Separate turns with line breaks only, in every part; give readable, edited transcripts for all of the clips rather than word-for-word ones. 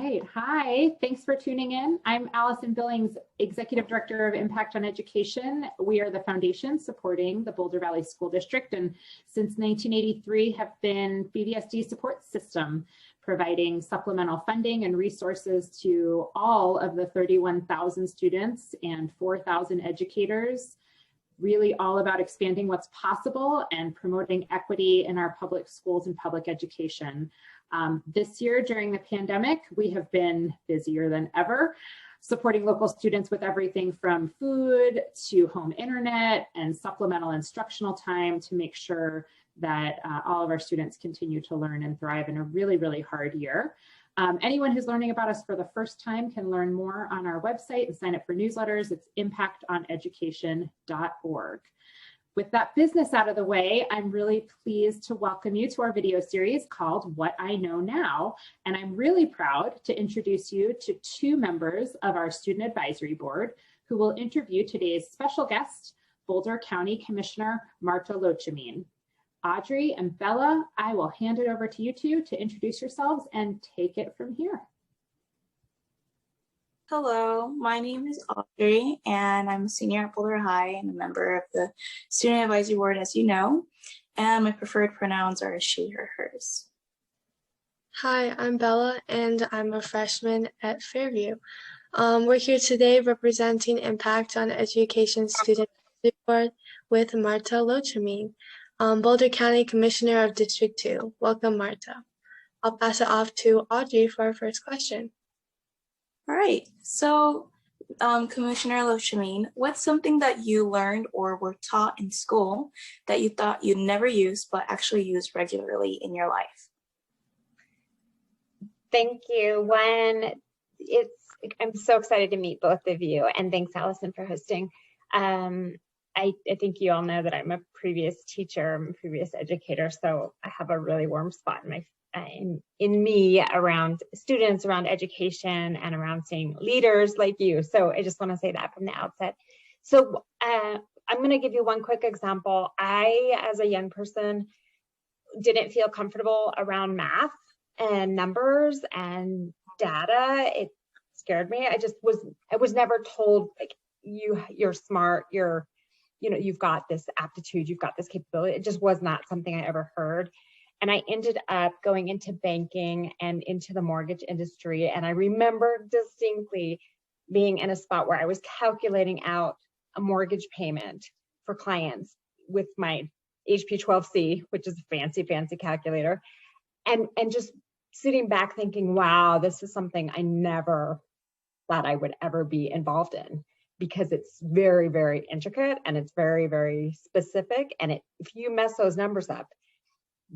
Right. Hi, thanks for tuning in. I'm Allison Billings, Executive Director of Impact on Education. We are the foundation supporting the Boulder Valley School District, and since 1983 have been BVSD support system, providing supplemental funding and resources to all of the 31,000 students and 4,000 educators, really all about expanding what's possible and promoting equity in our public schools and public education. This year during the pandemic, we have been busier than ever, supporting local students with everything from food to home internet and supplemental instructional time to make sure that all of our students continue to learn and thrive in a really, really hard year. Anyone who's learning about us for the first time can learn more on our website and sign up for newsletters. It's impactoneducation.org. With that business out of the way, I'm really pleased to welcome you to our video series called What I Know Now. And I'm really proud to introduce you to two members of our Student Advisory Board who will interview today's special guest, Boulder County Commissioner Marta Loachamin. Audrey and Bella, I will hand it over to you two to introduce yourselves and take it from here.
Hello, my name is Audrey and I'm a senior at Boulder High and a member of the Student Advisory Board, as you know, and my preferred pronouns are she, her, hers.
Hi, I'm Bella and I'm a freshman at Fairview. We're here today representing Impact on Education Student Advisory Board with Marta Loachamin, Boulder County Commissioner of District 2. Welcome, Marta. I'll pass it off to Audrey for our first question.
All right, so Commissioner Loachamin, what's something that you learned or were taught in school that you thought you'd never use but actually use regularly in your life?
Thank you. I'm so excited to meet both of you, and thanks, Allison, for hosting. I think you all know that I'm a previous teacher, I'm a previous educator, so I have a really warm spot in me around students, around education, and around seeing leaders like you. So I just want to say that from the outset. So I'm going to give you one quick example. I, as a young person, didn't feel comfortable around math and numbers and data. It scared me. I was never told, like, you're smart, you've got this aptitude, you've got this capability. It just was not something I ever heard. And I ended up going into banking and into the mortgage industry. And I remember distinctly being in a spot where I was calculating out a mortgage payment for clients with my HP 12C, which is a fancy, fancy calculator. And just sitting back thinking, wow, this is something I never thought I would ever be involved in, because it's very, very intricate and it's very, very specific. And if you mess those numbers up,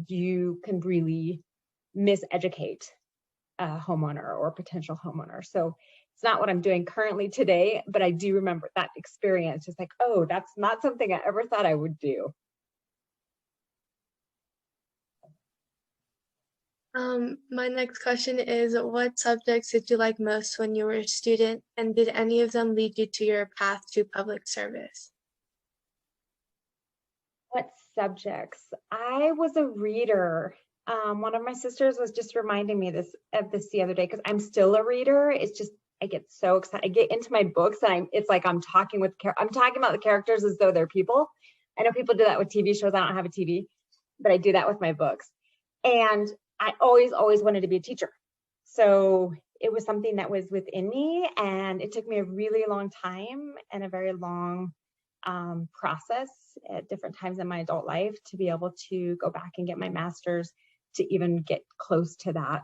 you can really miseducate a homeowner or potential homeowner. So it's not what I'm doing currently today, but I do remember that experience. Just like, oh, that's not something I ever thought I would do.
My next question is, what subjects did you like most when you were a student, and did any of them lead you to your path to public service?
What subjects? I was a reader. One of my sisters was just reminding me of this the other day, because I'm still a reader. It's just, I get so excited. I get into my books and it's like I'm talking about the characters as though they're people. I know people do that with TV shows. I don't have a TV, but I do that with my books. And I always wanted to be a teacher. So it was something that was within me, and it took me a really long time and a very long process at different times in my adult life to be able to go back and get my master's to even get close to that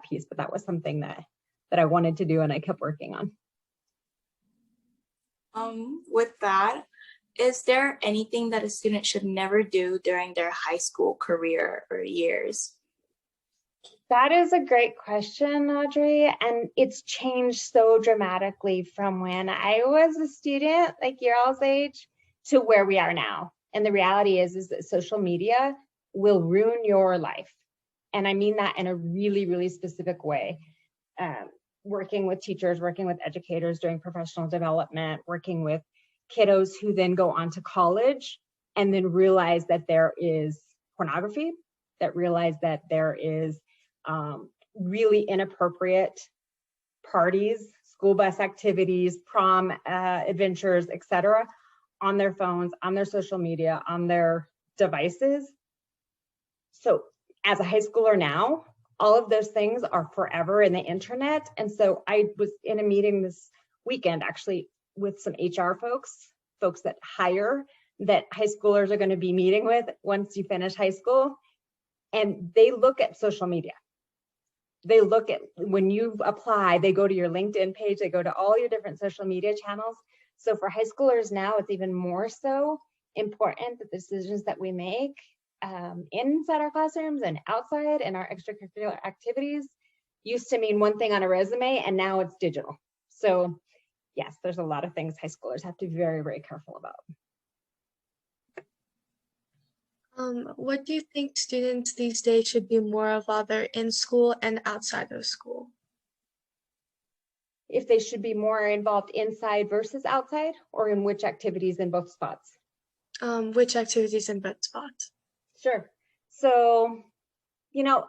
piece. But that was something that I wanted to do, and I kept working on.
With that, is there anything that a student should never do during their high school career or years?
That is a great question, Audrey, and it's changed so dramatically from when I was a student, like your all's age, to where we are now. And the reality is that social media will ruin your life. And I mean that in a really, really specific way. Working with teachers, working with educators, doing professional development, working with kiddos who then go on to college and then realize that there is pornography, that realize that there is really inappropriate parties, school bus activities, prom adventures, etc., on their phones, on their social media, on their devices. So as a high schooler now, all of those things are forever in the internet. And so I was in a meeting this weekend actually with some HR folks that hire, that high schoolers are going to be meeting with once you finish high school. And they look at social media. They look at, when you apply, they go to your LinkedIn page, they go to all your different social media channels. So for high schoolers now, it's even more so important that the decisions that we make inside our classrooms and outside in our extracurricular activities used to mean one thing on a resume, and now it's digital. So yes, there's a lot of things high schoolers have to be very, very careful about.
What do you think students these days should be more of while they're in school and outside of school?
If they should be more involved inside versus outside, or in which activities in both spots?
Which activities in both spots?
Sure. So, you know,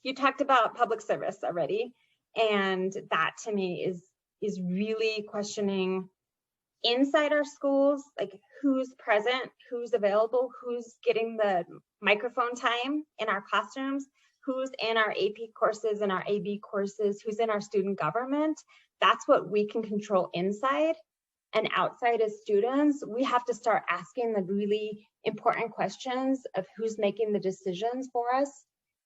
you talked about public service already, and that to me is really questioning inside our schools, like who's present, who's available, who's getting the microphone time in our classrooms, who's in our AP courses and our AB courses, who's in our student government. That's what we can control inside. And outside as students, we have to start asking the really important questions of who's making the decisions for us.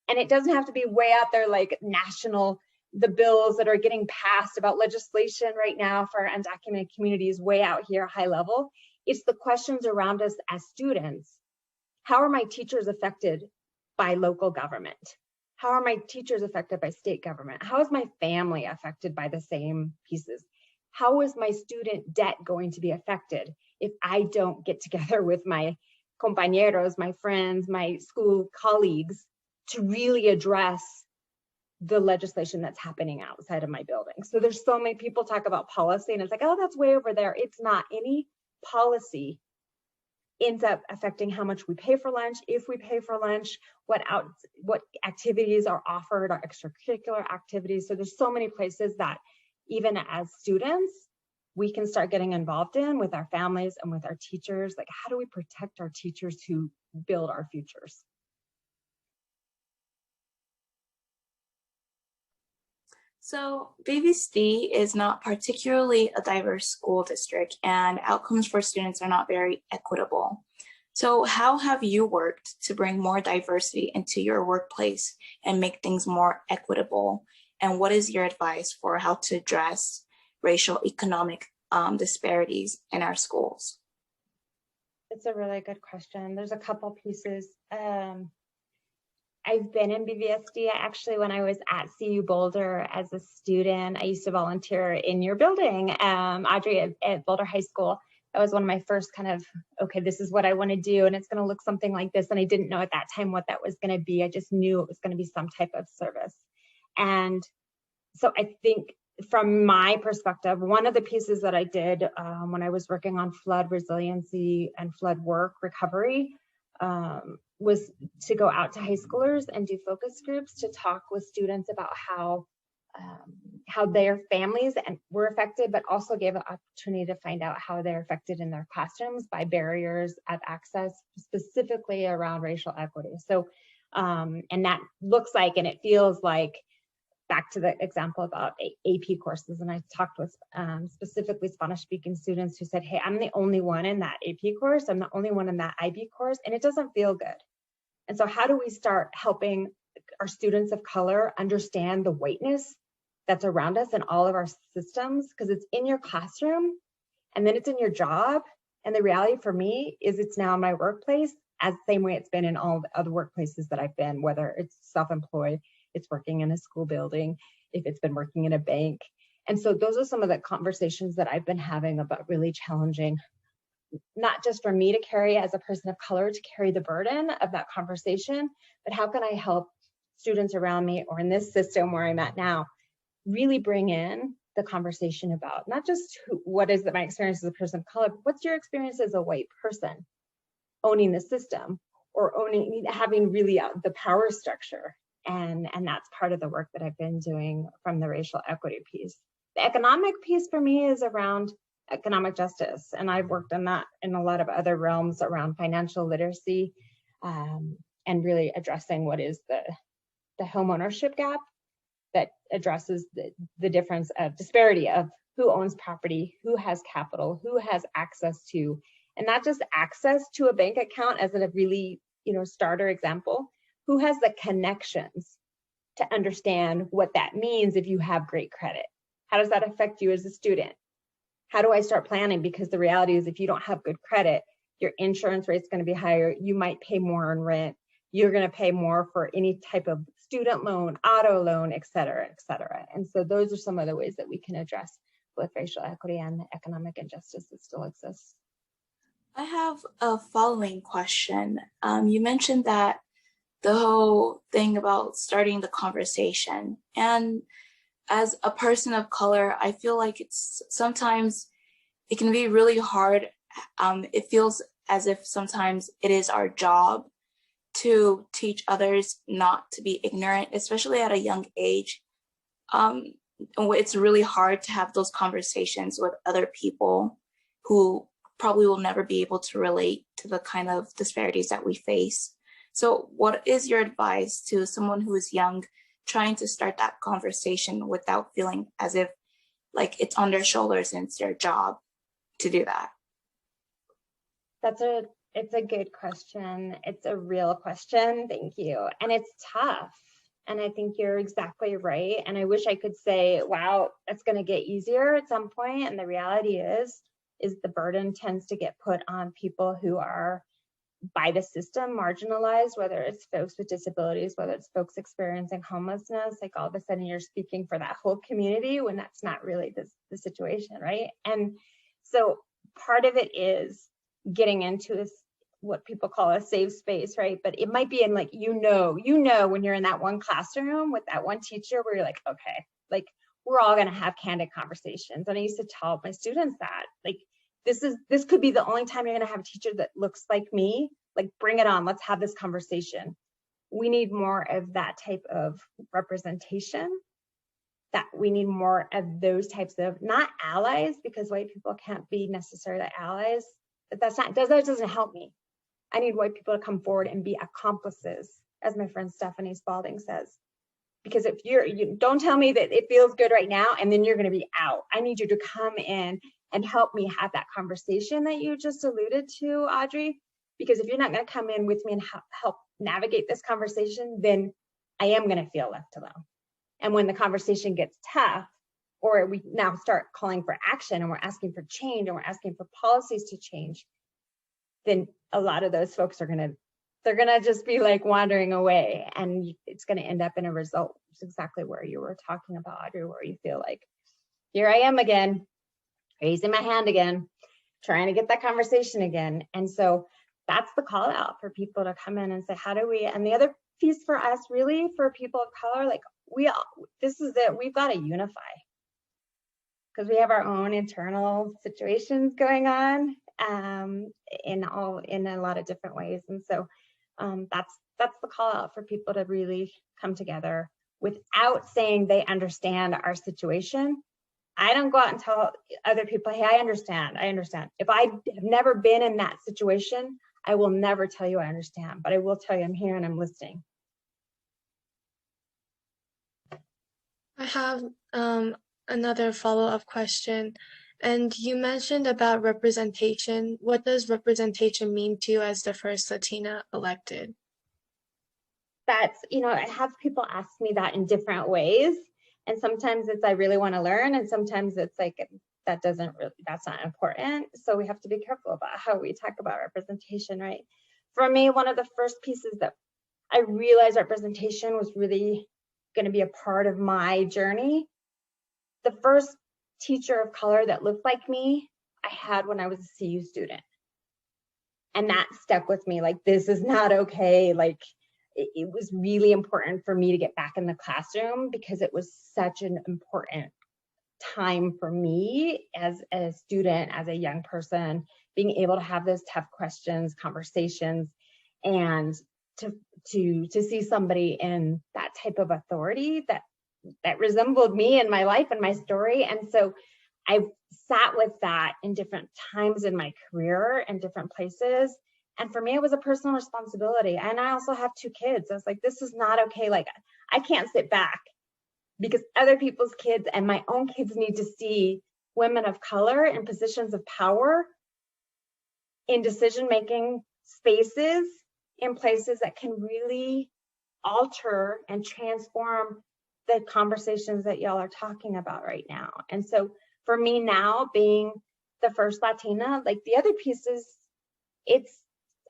And it doesn't have to be way out there like national, the bills that are getting passed about legislation right now for undocumented communities way out here, high level. It's the questions around us as students. How are my teachers affected by local government? How are my teachers affected by state government? How is my family affected by the same pieces? How is my student debt going to be affected if I don't get together with my compañeros, my friends, my school colleagues to really address the legislation that's happening outside of my building? So there's so many people talk about policy and it's like, oh, that's way over there. It's not. Any policy ends up affecting how much we pay for lunch, if we pay for lunch, what activities are offered, our extracurricular activities. So there's so many places that even as students, we can start getting involved in with our families and with our teachers. Like, how do we protect our teachers who build our futures?
So BVSD is not particularly a diverse school district, and outcomes for students are not very equitable. So how have you worked to bring more diversity into your workplace and make things more equitable? And what is your advice for how to address racial economic disparities in our schools?
It's a really good question. There's a couple pieces. I've been in BVSD. Actually, when I was at CU Boulder as a student, I used to volunteer in your building, Audrey, at Boulder High School. That was one of my first kind of, okay, this is what I want to do, and it's going to look something like this. And I didn't know at that time what that was going to be. I just knew it was going to be some type of service. And so I think from my perspective, one of the pieces that I did when I was working on flood resiliency and flood work recovery was to go out to high schoolers and do focus groups to talk with students about how their families were affected, but also gave an opportunity to find out how they're affected in their classrooms by barriers of access, specifically around racial equity. So, and that looks like, and it feels like, back to the example about AP courses, and I talked with specifically Spanish-speaking students who said, hey, I'm the only one in that AP course, I'm the only one in that IB course, and it doesn't feel good. And so how do we start helping our students of color understand the whiteness that's around us in all of our systems? Because it's in your classroom, and then it's in your job, and the reality for me is it's now in my workplace, as the same way it's been in all the other workplaces that I've been, whether it's self-employed, it's working in a school building, if it's been working in a bank. And so those are some of the conversations that I've been having about really challenging, not just for me to carry as a person of color, to carry the burden of that conversation, but how can I help students around me, or in this system where I'm at now, really bring in the conversation about not just what is my experience as a person of color, but what's your experience as a white person owning the system, or having really the power structure And that's part of the work that I've been doing from the racial equity piece. The economic piece for me is around economic justice. And I've worked on that in a lot of other realms around financial literacy, and really addressing what is the home ownership gap that addresses the difference of disparity of who owns property, who has capital, who has access to, and not just access to a bank account as a really, starter example, who has the connections to understand what that means if you have great credit. How does that affect you as a student? How do I start planning? Because the reality is, if you don't have good credit, your insurance rate's going to be higher. You might pay more on rent. You're going to pay more for any type of student loan, auto loan, et cetera, et cetera. And so those are some of the ways that we can address both racial equity and economic injustice that still exists.
I have a following question. You mentioned that the whole thing about starting the conversation, and as a person of color, I feel like sometimes it can be really hard. It feels as if sometimes it is our job to teach others not to be ignorant, especially at a young age. It's really hard to have those conversations with other people who probably will never be able to relate to the kind of disparities that we face. So what is your advice to someone who is young, trying to start that conversation without feeling as if like it's on their shoulders and it's their job to do that?
It's a good question. It's a real question. Thank you. And it's tough. And I think you're exactly right. And I wish I could say, wow, that's going to get easier at some point. And the reality is the burden tends to get put on people who are by the system marginalized, whether it's folks with disabilities, whether it's folks experiencing homelessness. Like all of a sudden you're speaking for that whole community when that's not really the situation, right? And so part of it is getting into what people call a safe space, right? But it might be in like, when you're in that one classroom with that one teacher where you're like, okay, like we're all gonna have candid conversations. And I used to tell my students that, like, this could be the only time you're gonna have a teacher that looks like me, like bring it on, let's have this conversation. We need more of that type of representation, that we need more of those types of, not allies, because white people can't be necessarily allies, but that doesn't help me. I need white people to come forward and be accomplices, as my friend Stephanie Spalding says. Because if you don't tell me that it feels good right now and then you're going to be out. I need you to come in and help me have that conversation that you just alluded to, Audrey. Because if you're not going to come in with me and help navigate this conversation, then I am going to feel left alone. And when the conversation gets tough, or we now start calling for action and we're asking for change and we're asking for policies to change, then a lot of those folks are they're gonna just be like wandering away, and it's gonna end up in a result. It's exactly where you were talking about, Audrey, where you feel like, here I am again, raising my hand again, trying to get that conversation again. And so that's the call out for people to come in and say, how do we, and the other piece for us really, for people of color, like this is it, we've got to unify. Because we have our own internal situations going on in a lot of different ways. And so that's the call out for people to really come together without saying they understand our situation. I don't go out and tell other people, hey, I understand. If I have never been in that situation, I will never tell you I understand, but I will tell you I'm here and I'm listening.
I have another follow-up question. And you mentioned about representation. What does representation mean to you as the first Latina elected?
That's, I have people ask me that in different ways. And sometimes it's, I really want to learn. And sometimes it's like, that's not important. So we have to be careful about how we talk about representation, right? For me, one of the first pieces that I realized representation was really going to be a part of my journey. The first teacher of color that looked like me, I had when I was a CU student. And that stuck with me, like, this is not okay. Like, it was really important for me to get back in the classroom because it was such an important time for me as a student, as a young person, being able to have those tough questions, conversations, and to see somebody in that type of authority that resembled me and my life and my story. And so I've sat with that in different times in my career and different places. And for me, it was a personal responsibility. And I also have 2 kids. I was like, this is not okay. Like, I can't sit back because other people's kids and my own kids need to see women of color in positions of power, in decision-making spaces, in places that can really alter and transform the conversations that y'all are talking about right now. And so for me now, being the first Latina, like the other pieces, it's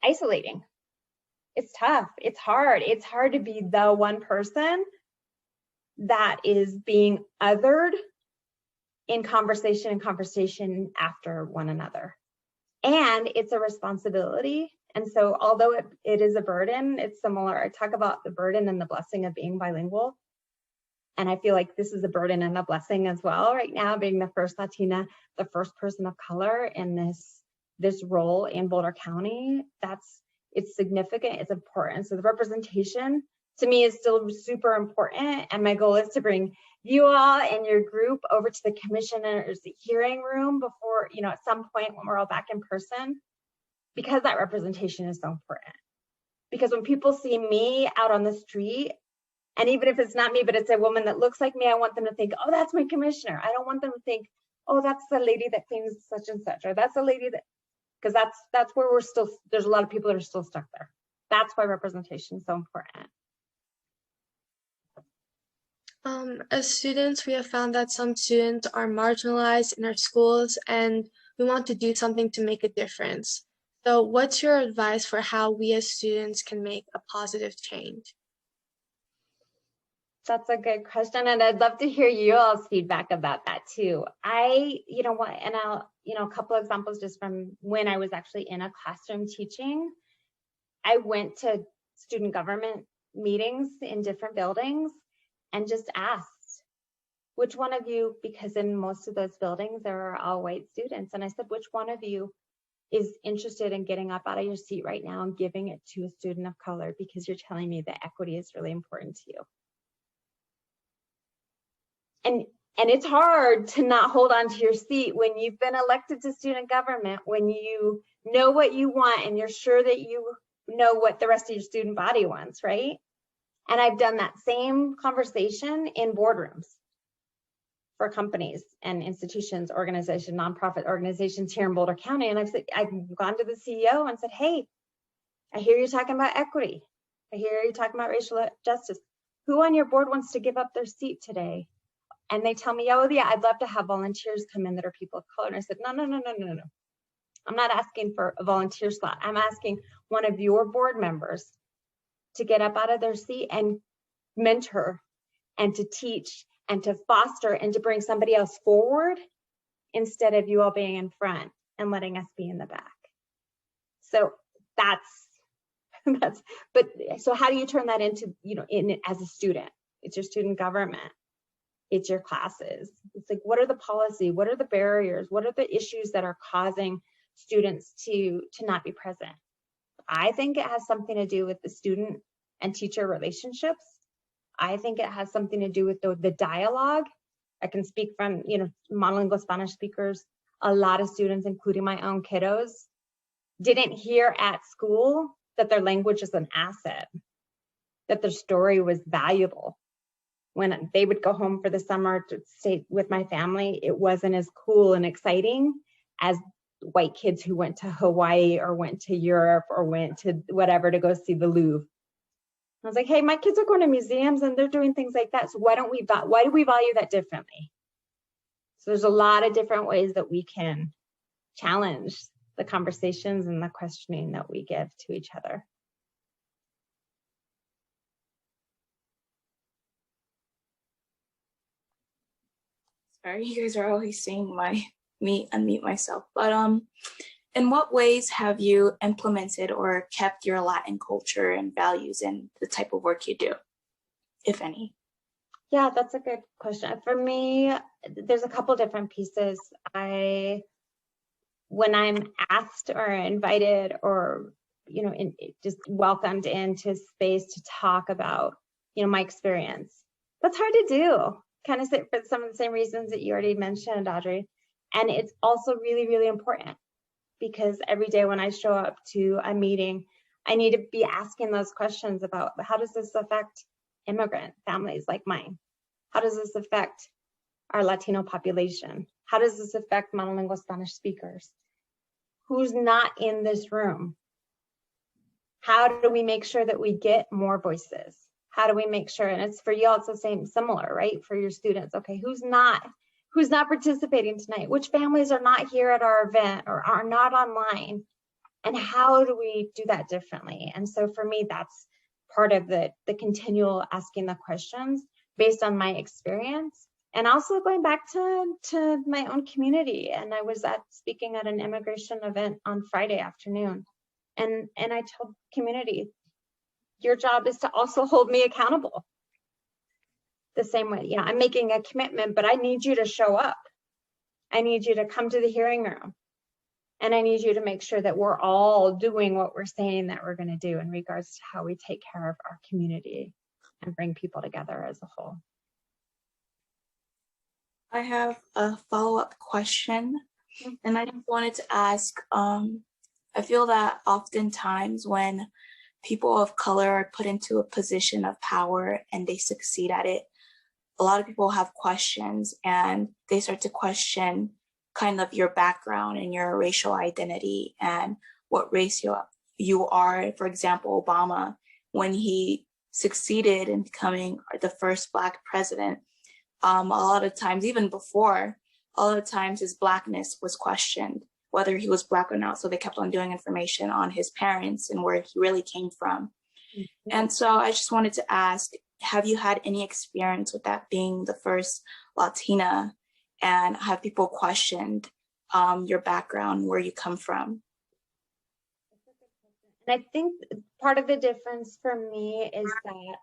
isolating. It's tough. It's hard. It's hard to be the one person that is being othered in conversation after one another. And it's a responsibility. And so although it is a burden, it's similar. I talk about the burden and the blessing of being bilingual. And I feel like this is a burden and a blessing as well right now, being the first Latina, the first person of color in this role in Boulder County. It's significant, it's important. So the representation to me is still super important. And my goal is to bring you all and your group over to the commissioner's hearing room before, at some point when we're all back in person, because that representation is so important. Because when people see me out on the street, and even if it's not me, but it's a woman that looks like me, I want them to think, oh, that's my commissioner. I don't want them to think, oh, that's the lady that claims such and such, or that's a lady that, because that's where we're still, there's a lot of people that are still stuck there. That's why representation is so important.
As students, we have found that some students are marginalized in our schools, and we want to do something to make a difference. So what's your advice for how we as students can make a positive change?
That's a good question. And I'd love to hear you all's feedback about that too. You know what, and I'll, a couple of examples just from when I was actually in a classroom teaching. I went to student government meetings in different buildings and just asked, which one of you, because in most of those buildings, there are all white students. And I said, which one of you is interested in getting up out of your seat right now and giving it to a student of color because you're telling me that equity is really important to you? And it's hard to not hold on to your seat when you've been elected to student government, when you know what you want and you're sure that you know what the rest of your student body wants, right? And I've done that same conversation in boardrooms for companies and institutions, organizations, nonprofit organizations here in Boulder County. And I've gone to the CEO and said, hey, I hear you talking about equity. I hear you talking about racial justice. Who on your board wants to give up their seat today? And they tell me, oh yeah, I'd love to have volunteers come in that are people of color. And I said, no. I'm not asking for a volunteer slot. I'm asking one of your board members to get up out of their seat and mentor and to teach and to foster and to bring somebody else forward instead of you all being in front and letting us be in the back. So but so how do you turn that into, as a student? It's your student government. It's your classes. It's like, what are the policy? What are the barriers? What are the issues that are causing students to not be present? I think it has something to do with the student and teacher relationships. I think it has something to do with the dialogue. I can speak from, monolingual Spanish speakers. A lot of students, including my own kiddos, didn't hear at school that their language is an asset, that their story was valuable. When they would go home for the summer to stay with my family, it wasn't as cool and exciting as white kids who went to Hawaii or went to Europe or went to whatever to go see the Louvre. I was like, hey, my kids are going to museums and they're doing things like that. So why do we value that differently? So there's a lot of different ways that we can challenge the conversations and the questioning that we give to each other.
Sorry, you guys are always seeing me unmute myself. But in what ways have you implemented or kept your Latin culture and values in the type of work you do, if any?
Yeah, that's a good question. For me, there's a couple different pieces. When I'm asked or invited or just welcomed into space to talk about, my experience. That's hard to do, kind of for some of the same reasons that you already mentioned, Audrey. And it's also really, really important because every day when I show up to a meeting, I need to be asking those questions about how does this affect immigrant families like mine? How does this affect our Latino population? How does this affect monolingual Spanish speakers? Who's not in this room? How do we make sure that we get more voices? How do we make sure, and it's for you, it's the same, similar, right? For your students, okay, who's not participating tonight? Which families are not here at our event or are not online? And how do we do that differently? And so for me, that's part of the continual asking the questions based on my experience. And also going back to my own community. And I was speaking at an immigration event on Friday afternoon. And I told community, your job is to also hold me accountable. The same way, I'm making a commitment, but I need you to show up. I need you to come to the hearing room. And I need you to make sure that we're all doing what we're saying that we're going to do in regards to how we take care of our community and bring people together as a whole.
I have a follow-up question, and I just wanted to ask, I feel that oftentimes when people of color are put into a position of power and they succeed at it, a lot of people have questions and they start to question kind of your background and your racial identity and what race you are. For example, Obama, when he succeeded in becoming the first Black president, a lot of times, even before, a lot of times his Blackness was questioned, whether he was Black or not. So they kept on doing information on his parents and where he really came from. Mm-hmm. And so I just wanted to ask, have you had any experience with that, being the first Latina, and have people questioned your background, where you come from?
And I think part of the difference for me is that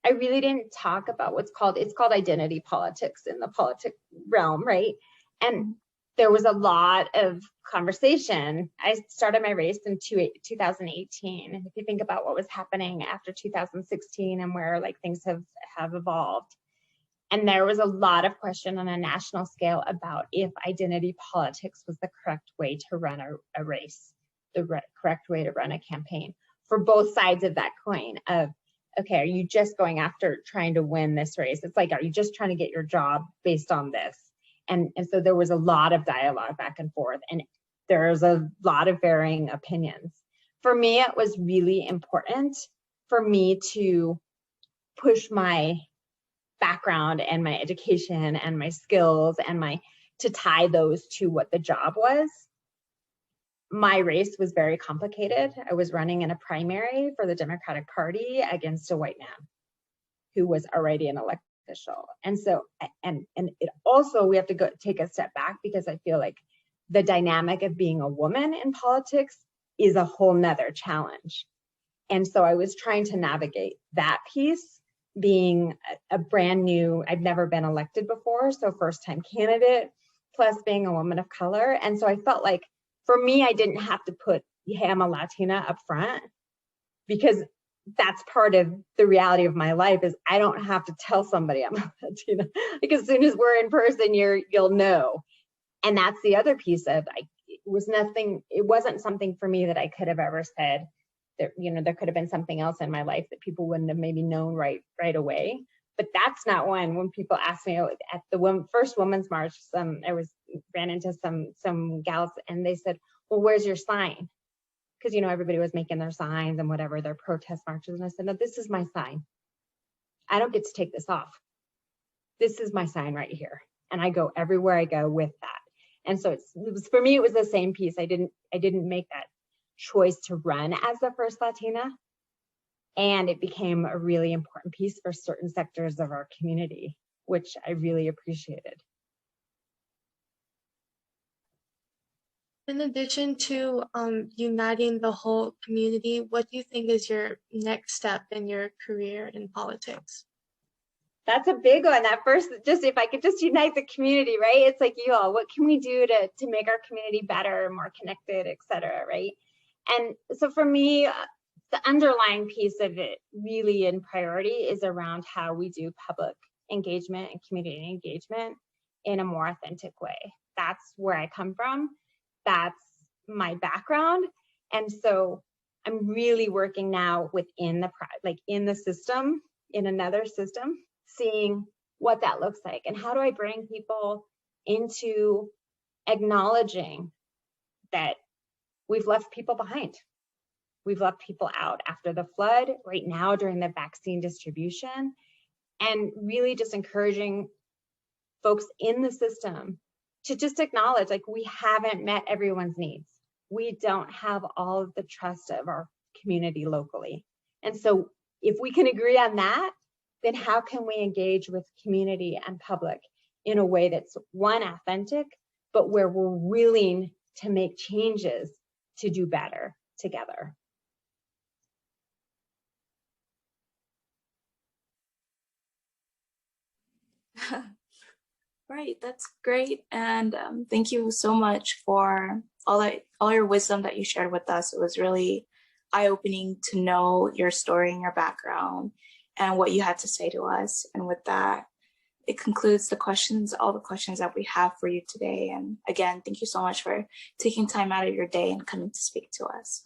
I really didn't talk about it's called identity politics in the politic realm, right? And there was a lot of conversation. I started my race in 2018. And if you think about what was happening after 2016 and where things have evolved, and there was a lot of question on a national scale about if identity politics was the correct way to run a race, the correct way to run a campaign for both sides of that coin of, okay, are you just going after trying to win this race? It's like, are you just trying to get your job based on this? And so there was a lot of dialogue back and forth, and there's a lot of varying opinions. For me, it was really important for me to push my background and my education and my skills and to tie those to what the job was. My race was very complicated. I was running in a primary for the Democratic Party against a white man who was already an elected official. And so, and it also, we have to take a step back, because I feel like the dynamic of being a woman in politics is a whole nother challenge. And so I was trying to navigate that piece, being a brand new, I've never been elected before, so first time candidate, plus being a woman of color. And so I felt like, for me, I didn't have to put, hey, I'm a Latina up front, because that's part of the reality of my life, is I don't have to tell somebody I'm a Latina. Like, as soon as we're in person, you'll know. And that's the other piece of, it wasn't something for me that I could have ever said that, there could have been something else in my life that people wouldn't have maybe known right away. But that's not when people ask me at the first Women's March, ran into some gals, and they said, well, where's your sign? Because, everybody was making their signs and whatever, their protest marches. And I said, no, this is my sign. I don't get to take this off. This is my sign right here. And I go everywhere I go with that. And so for me, it was the same piece. I didn't make that choice to run as the first Latina. And it became a really important piece for certain sectors of our community, which I really appreciated.
In addition to uniting the whole community, what do you think is your next step in your career in politics?
That's a big one. At first, if I could just unite the community, right? It's like, what can we do to make our community better, more connected, et cetera, right? And so for me, the underlying piece of it really in priority is around how we do public engagement and community engagement in a more authentic way. That's where I come from. That's my background. And so I'm really working now within the, like in the system, in another system, seeing what that looks like and how do I bring people into acknowledging that we've left people behind. We've left people out after the flood, right now during the vaccine distribution, and really just encouraging folks in the system to just acknowledge, like, we haven't met everyone's needs. We don't have all of the trust of our community locally. And so if we can agree on that, then how can we engage with community and public in a way that's, one, authentic, but where we're willing to make changes to do better together.
Right, that's great. And thank you so much for all your wisdom that you shared with us. It was really eye-opening to know your story and your background and what you had to say to us. And with that, it concludes all the questions that we have for you today. And again, thank you so much for taking time out of your day and coming to speak to us.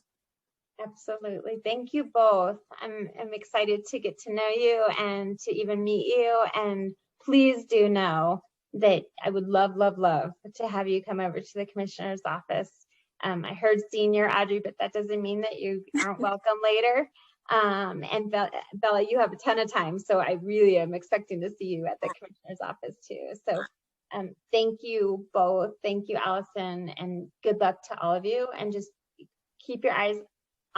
Absolutely. Thank you both. I'm excited to get to know you and to even meet you. And please do know that I would love to have you come over to the commissioner's office. I heard senior Audrey, but that doesn't mean that you aren't welcome later. And Bella, you have a ton of time, so I really am expecting to see you at the commissioner's office too. So thank you both. Thank you, Allison, and good luck to all of you. And just keep your eyes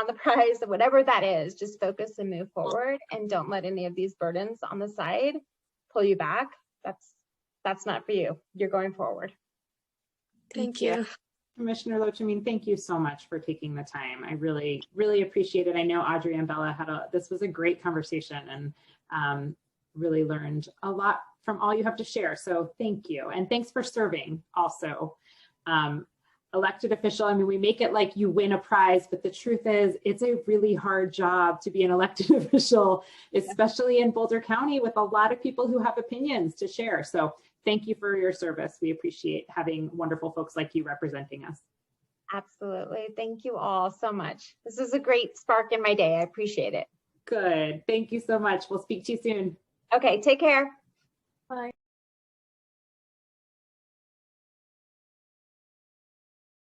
on the prize, whatever that is. Just focus and move forward, and don't let any of these burdens on the side pull you back. That's not for you. You're going forward.
Thank you.
Commissioner Loachamin, thank you so much for taking the time. I really, really appreciate it. I know Audrey and Bella this was a great conversation, and really learned a lot from all you have to share. So thank you. And thanks for serving also. Elected official, I mean, we make it like you win a prize, but the truth is it's a really hard job to be an elected official, especially in Boulder County with a lot of people who have opinions to share. So thank you for your service. We appreciate having wonderful folks like you representing us.
Absolutely. Thank you all so much. This is a great spark in my day. I appreciate it.
Good. Thank you so much. We'll speak to you soon.
Okay, take care.
Bye.